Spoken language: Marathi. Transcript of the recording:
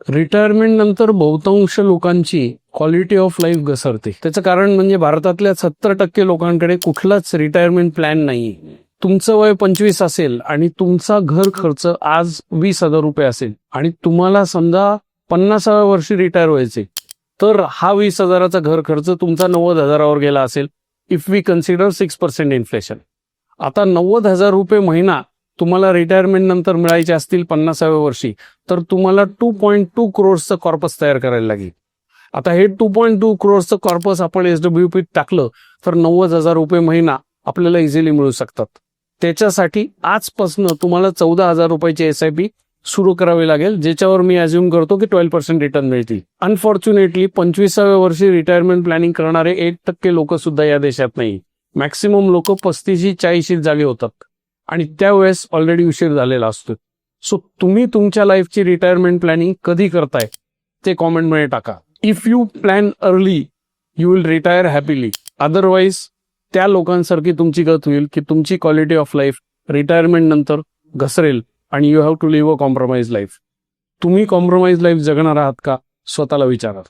रिटायरमेंट नंतर बहुतांश लोकांची क्वालिटी ऑफ लाईफ घसरते. त्याचं कारण म्हणजे भारतातल्या 70% लोकांकडे कुठलाच रिटायरमेंट प्लॅन नाही. तुमचं वय 25 असेल आणि तुमचा घर खर्च आज 20,000 रुपये असेल आणि तुम्हाला समजा 50व्या वर्षी रिटायर व्हायचे, तर हा 20,000चा घर खर्च तुमचा 90,000वर गेला असेल इफ वी कन्सिडर 6% इन्फ्लेशन. आता 90,000 रुपये महिना तुम्हाला रिटायरमेंट नंतर मिळायचे असतील 50व्या वर्षी, तर तुम्हाला 2.2 करोडचं कॉर्पस तयार करायला लागेल. आता हे 2.2 करोडचं कॉर्पस आपण SWP टाकलं तर 90,000 रुपये महिना आपल्याला इझिली मिळू शकतात. त्याच्यासाठी आजपासून तुम्हाला 14,000 रुपयाची SIP सुरू करावी लागेल, ज्याच्यावर मी अज्युम करतो की 12% रिटर्न मिळतील. अनफॉर्च्युनेटली 25व्या वर्षी रिटायरमेंट प्लॅनिंग करणारे 1% लोक सुद्धा या देशात नाही. मॅक्सिमम लोक 35-40 जागे होतात आणि त्यावेळेस ऑलरेडी उशीर झालेला असतो. सो तुम्ही तुमच्या लाईफची रिटायरमेंट प्लॅनिंग कधी करताय ते कॉमेंटमध्ये टाका. If you plan early you will retire happily. Otherwise त्या लोकांसारखी तुमची गत होईल की तुमची क्वालिटी ऑफ लाईफ रिटायरमेंट नंतर घसरेल आणि you have to live a compromise life. तुम्ही कॉम्प्रोमाइज लाईफ जगणार आहात का? स्वतःला विचारा.